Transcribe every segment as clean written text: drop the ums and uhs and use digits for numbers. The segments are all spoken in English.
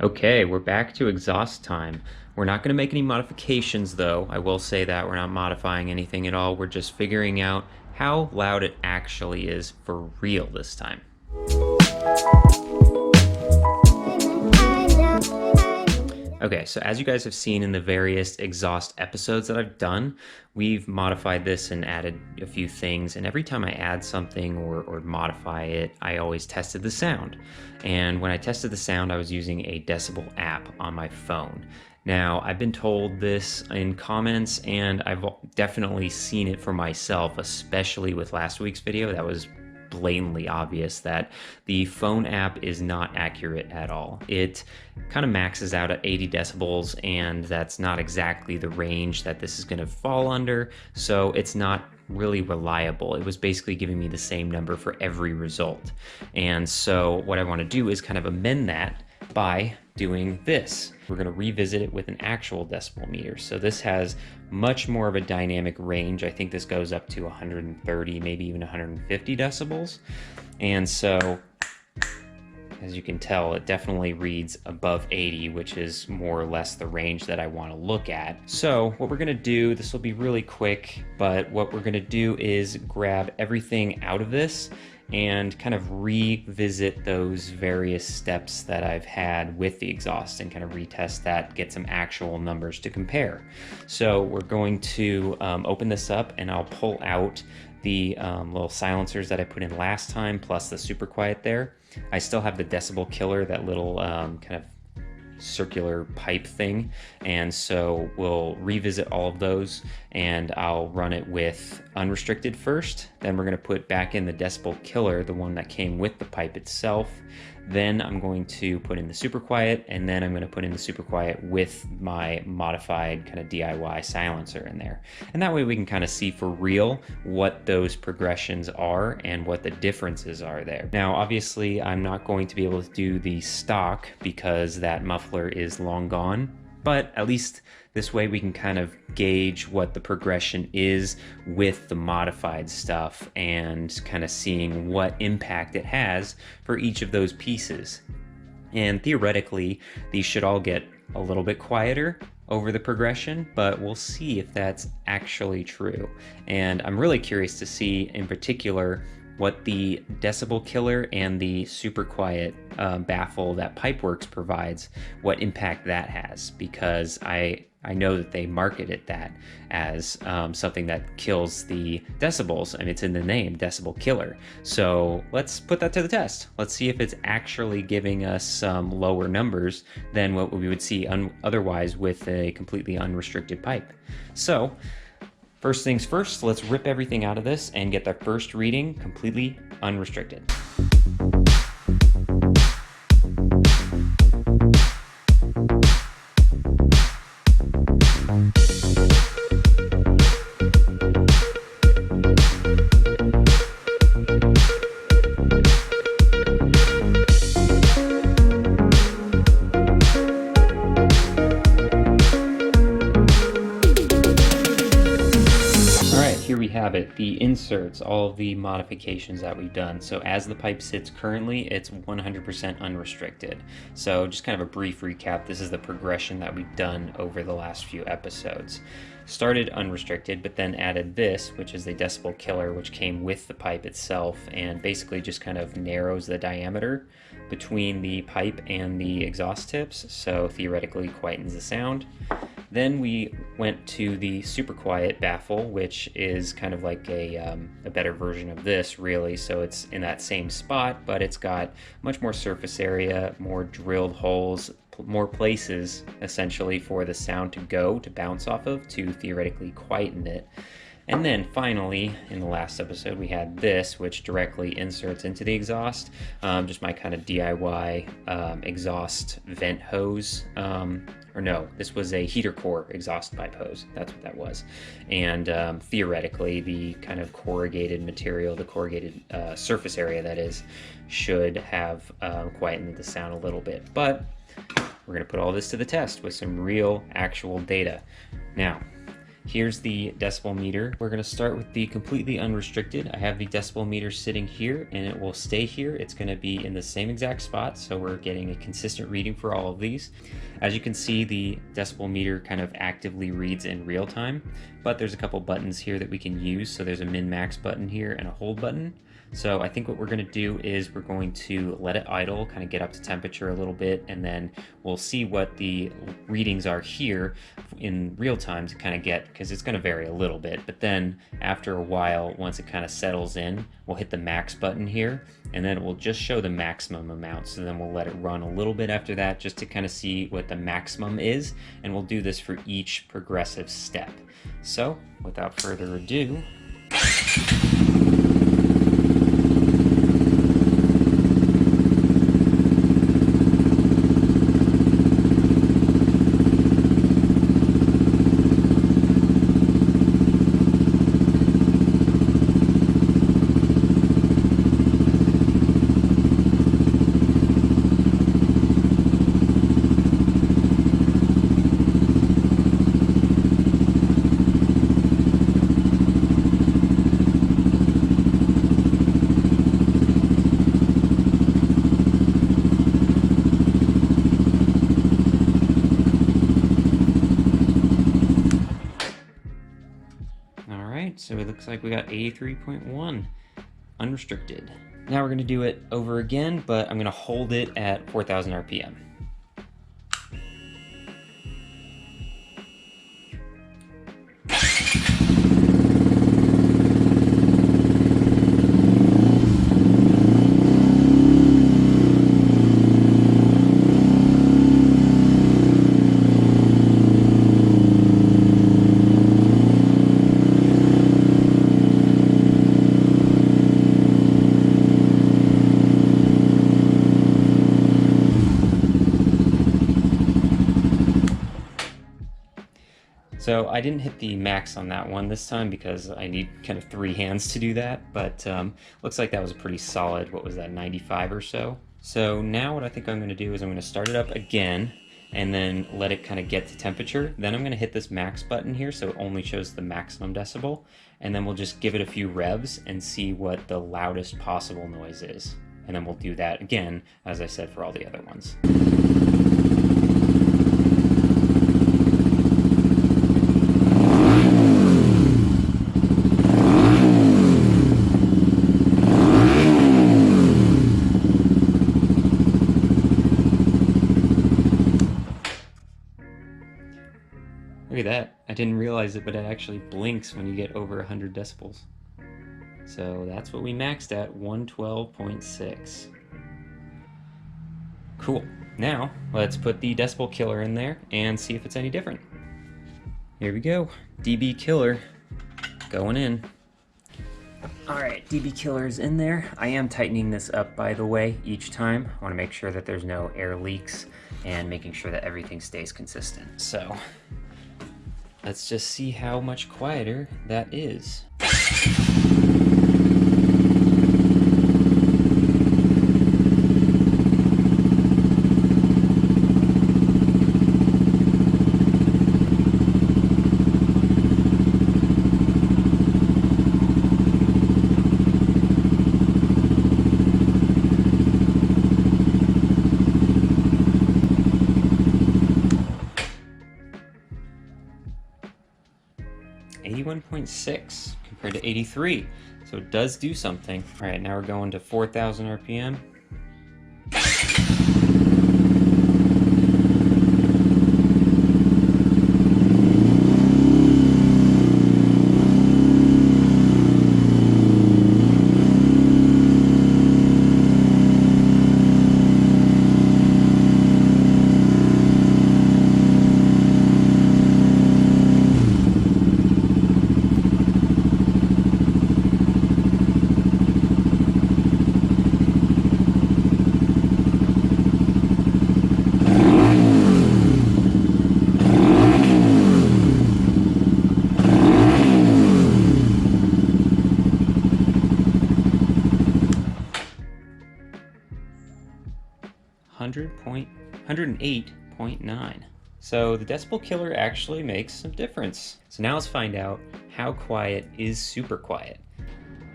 Okay, we're back to exhaust time. We're not going to make any modifications though. I will say that we're not modifying anything at all. We're just figuring out how loud it actually is for real this time. Okay, so as you guys have seen in the various exhaust episodes that I've done, we've modified this and added a few things. And every time I add something or modify it, I always tested the sound. And when I tested the sound, I was using a Decibel app on my phone. Now, I've been told this in comments, and I've definitely seen it for myself, especially with last week's video. That was blatantly obvious that the phone app is not accurate at all. It kind of maxes out at 80 decibels, and that's not exactly the range that this is going to fall under, so it's not really reliable. It was basically giving me the same number for every result. And so what I want to do is kind of amend that by doing this. We're going to revisit it with an actual decibel meter. So this has much more of a dynamic range. I think this goes up to 130, maybe even 150 decibels. And so, as you can tell, it definitely reads above 80, which is more or less the range that I want to look at. So what we're going to do, this will be really quick, but what we're going to do is grab everything out of this and kind of revisit those various steps that I've had with the exhaust and kind of retest that, get some actual numbers to compare. So we're going to open this up, and I'll pull out the little silencers that I put in last time, plus the super quiet there. I still have the Decibel Killer, that little kind of circular pipe thing, and so we'll revisit all of those, and I'll run it with unrestricted first. Then we're going to put back in the Decibel Killer, the one that came with the pipe itself. Then I'm going to put in the super quiet, and then I'm going to put in the super quiet with my modified kind of DIY silencer in there. And that way we can kind of see for real what those progressions are and what the differences are there. Now, obviously, I'm not going to be able to do the stock because that muffler is long gone, but at least this way we can kind of gauge what the progression is with the modified stuff and kind of seeing what impact it has for each of those pieces. And theoretically, these should all get a little bit quieter over the progression, but we'll see if that's actually true. And I'm really curious to see in particular what the Decibel Killer and the super quiet baffle that Pipeworks provides, what impact that has, because I know that they marketed that as something that kills the decibels, and it's in the name, Decibel Killer. So let's put that to the test. Let's see if it's actually giving us some lower numbers than what we would see otherwise with a completely unrestricted pipe. So first things first, let's rip everything out of this and get the first reading completely unrestricted. Here we have it, the inserts, all of the modifications that we've done. So as the pipe sits currently, it's 100% unrestricted. So just kind of a brief recap, this is the progression that we've done over the last few episodes. Started unrestricted, but then added this, which is the Decibel Killer, which came with the pipe itself and basically just kind of narrows the diameter between the pipe and the exhaust tips, so theoretically quietens the sound. Then we went to the super quiet baffle, which is kind of like a better version of this, really. So it's in that same spot, but it's got much more surface area, more drilled holes, more places essentially for the sound to go, to bounce off of, to theoretically quieten it. And then finally, in the last episode, we had this, which directly inserts into the exhaust. Just my kind of DIY exhaust vent hose. Or no, this was a heater core exhaust pipe hose. That's what that was. And theoretically, the kind of corrugated material, the corrugated surface area that is, should have quietened the sound a little bit. But we're going to put all this to the test with some real, actual data. Now, Here's the decibel meter. We're going to start with the completely unrestricted. I have the decibel meter sitting here and it will stay here. It's going to be in the same exact spot, so we're getting a consistent reading for all of these. As you can see, the decibel meter kind of actively reads in real time, but there's a couple buttons here that we can use. So there's a min-max button here and a hold button. So I think what we're going to do is we're going to let it idle, kind of get up to temperature a little bit, and then we'll see what the readings are here in real time to kind of get, because it's going to vary a little bit. But then after a while, once it kind of settles in, we'll hit the max button here, and then it will just show the maximum amount. So then we'll let it run a little bit after that just to kind of see what the maximum is, and we'll do this for each progressive step. So without further ado, so it looks like we got 83.1 unrestricted. Now we're going to do it over again, but I'm going to hold it at 4,000 RPM. So I didn't hit the max on that one this time because I need kind of 3 hands to do that, but looks like that was a pretty solid, what was that, 95 or so. So now what I think I'm going to do is I'm going to start it up again and then let it kind of get to temperature. Then I'm going to hit this max button here so it only shows the maximum decibel, and then we'll just give it a few revs and see what the loudest possible noise is. And then we'll do that again, as I said, for all the other ones. Look at that. I didn't realize it, but it actually blinks when you get over 100 decibels. So that's what we maxed at, 112.6. Cool. Now, let's put the Decibel Killer in there and see if it's any different. Here we go. DB Killer going in. Alright, DB Killer is in there. I am tightening this up, by the way, each time. I want to make sure that there's no air leaks and making sure that everything stays consistent. So let's just see how much quieter that is. .6 compared to 83, so it does do something. All right, now we're going to 4,000 RPM. .108.9. So the Decibel Killer actually makes some difference. So now let's find out how quiet is super quiet.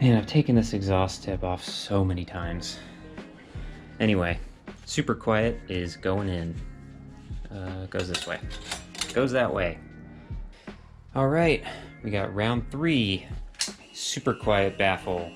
Man, I've taken this exhaust tip off so many times. Anyway, super quiet is going in. Goes this way. Goes that way. All right, we got round 3. Super quiet baffle.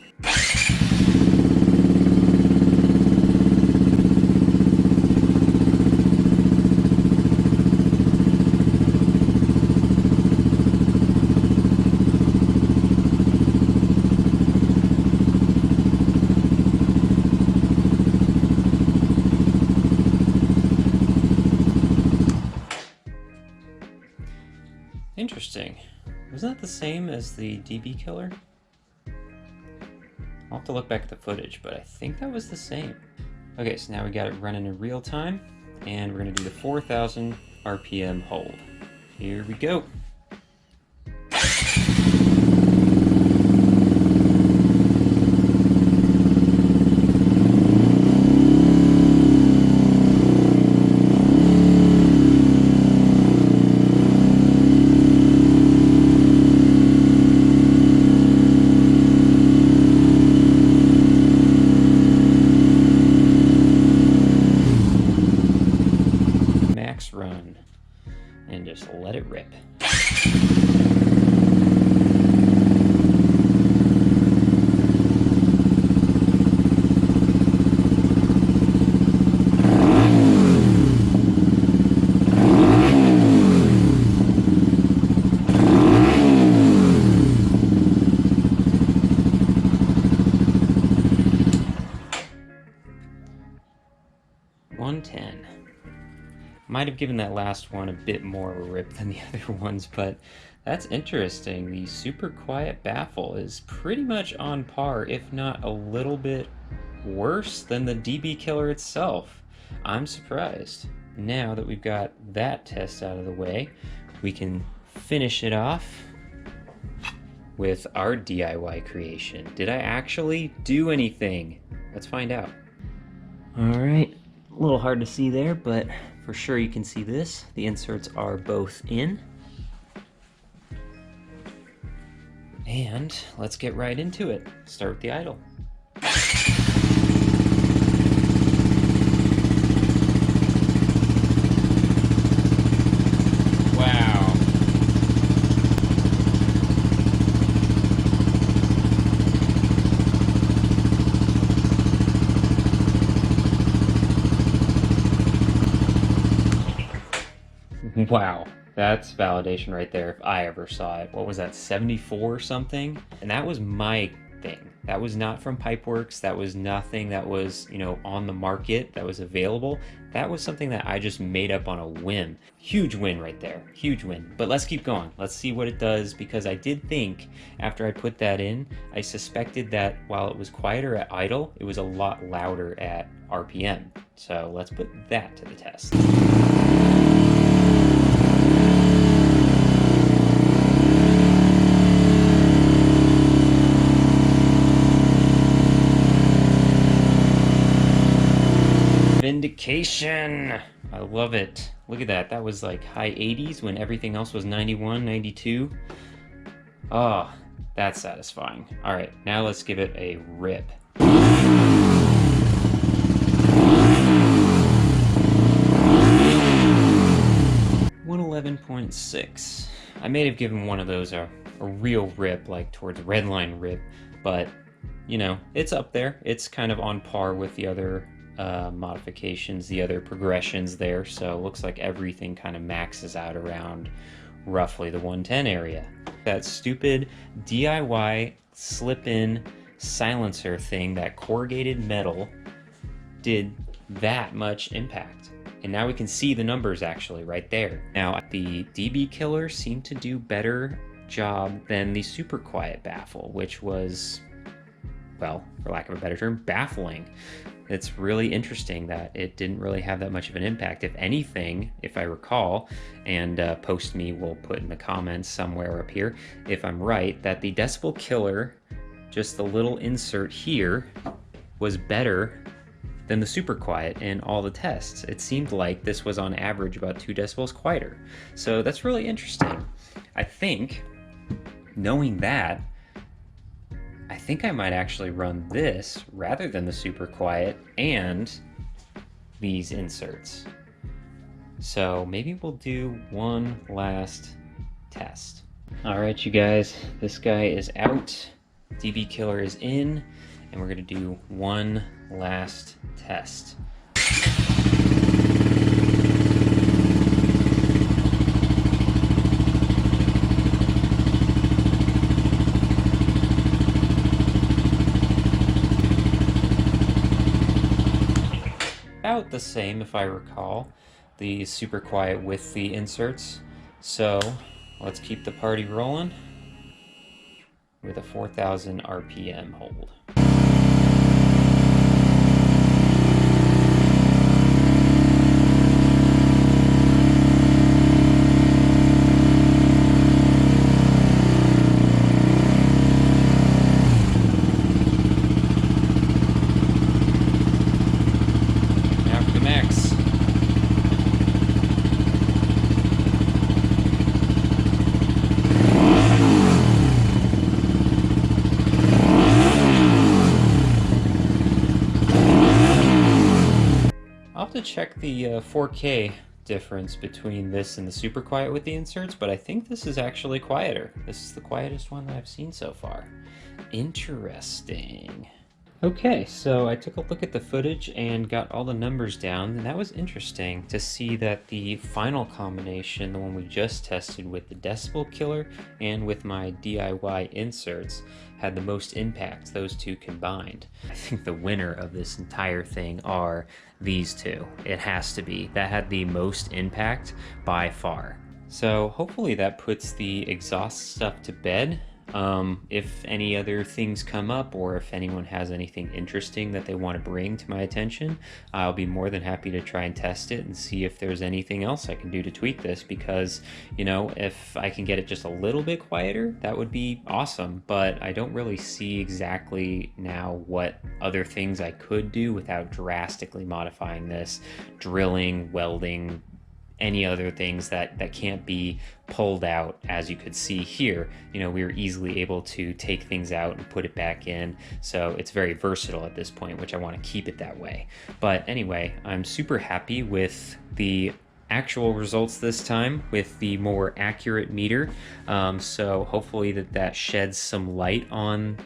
Interesting. Wasn't that the same as the DB Killer? I'll have to look back at the footage, but I think that was the same. Okay, so now we got it running in real time, and we're gonna do the 4,000 RPM hold. Here we go. Max run, and just let it rip. Might have given that last one a bit more of a rip than the other ones, but that's interesting. The super quiet baffle is pretty much on par, if not a little bit worse than the DB Killer itself. I'm surprised. Now that we've got that test out of the way, we can finish it off with our DIY creation. Did I actually do anything? Let's find out. All right, a little hard to see there, but for sure you can see this. The inserts are both in. And let's get right into it. Start with the idle. Wow. Wow, that's validation right there if I ever saw it. What was that, 74 or something? And that was my thing. That was not from Pipeworks. That was nothing that was, on the market that was available. That was something that I just made up on a whim. Huge win right there, huge win. But let's keep going. Let's see what it does, because I did think after I put that in, I suspected that while it was quieter at idle, it was a lot louder at RPM. So let's put that to the test. Vindication! I love it. Look at that. That was like high 80s when everything else was 91, 92. Oh, that's satisfying. All right, now let's give it a rip. 111.6. I may have given one of those a real rip, like towards redline rip, but it's up there. It's kind of on par with the other modifications, the other progressions there, so it looks like everything kind of maxes out around roughly the 110 area. That stupid DIY slip-in silencer thing, that corrugated metal, did that much impact. And now we can see the numbers actually right there. Now the DB Killer seemed to do better job than the super quiet baffle, which was, well, for lack of a better term, baffling. It's really interesting that it didn't really have that much of an impact. If anything, if I recall, and Post Me will put in the comments somewhere up here, if I'm right, that the Decibel Killer, just the little insert here, was better than the super quiet in all the tests. It seemed like this was on average about 2 decibels quieter. So that's really interesting. I think, knowing that, I think I might actually run this rather than the super quiet and these inserts. So maybe we'll do one last test. All right, you guys, this guy is out. DB Killer is in, and we're gonna do one last test. About the same, if I recall, the super quiet with the inserts. So let's keep the party rolling with a 4,000 RPM hold. I'll have to check the 4K difference between this and the super quiet with the inserts, but I think this is actually quieter. This is the quietest one that I've seen so far. Interesting. Okay, so I took a look at the footage and got all the numbers down, and that was interesting to see that the final combination, the one we just tested with the Decibel Killer and with my DIY inserts, had the most impact, those two combined. I think the winner of this entire thing are these two. It has to be. That had the most impact by far. So hopefully that puts the exhaust stuff to bed. If any other things come up, or if anyone has anything interesting that they want to bring to my attention, I'll be more than happy to try and test it and see if there's anything else I can do to tweak this, because, you know, if I can get it just a little bit quieter, that would be awesome, but I don't really see exactly now what other things I could do without drastically modifying this, drilling, welding, any other things that can't be pulled out. As you could see here, you know, we were easily able to take things out and put it back in, so it's very versatile at this point, which I want to keep it that way. But anyway, I'm super happy with the actual results this time with the more accurate meter, so hopefully that sheds some light on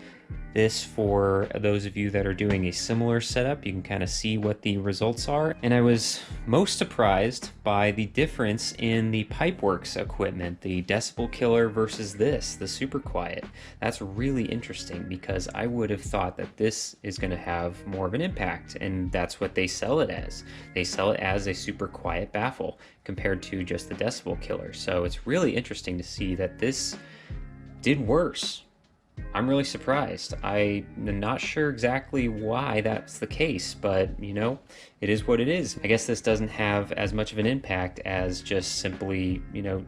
this for those of you that are doing a similar setup. You can kind of see what the results are. And I was most surprised by the difference in the Pipeworks equipment, the Decibel Killer versus this, the super quiet. That's really interesting, because I would have thought that this is going to have more of an impact, and that's what they sell it as. They sell it as a super quiet baffle compared to just the Decibel Killer. So it's really interesting to see that this did worse. I'm really surprised. I'm not sure exactly why that's the case, but, you know, it is what it is. I guess this doesn't have as much of an impact as just simply, you know,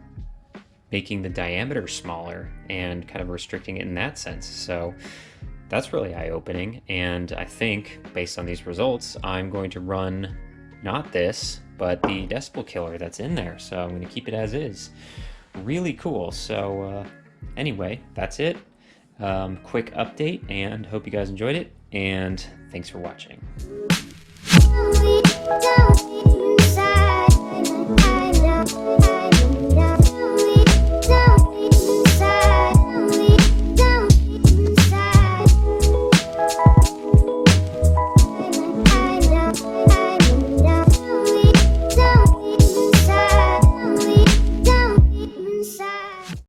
making the diameter smaller and kind of restricting it in that sense. So that's really eye-opening, and I think, based on these results, I'm going to run not this, but the Decibel Killer that's in there. So I'm going to keep it as is. Really cool. So anyway, that's it. Quick update, and hope you guys enjoyed it, and thanks for watching.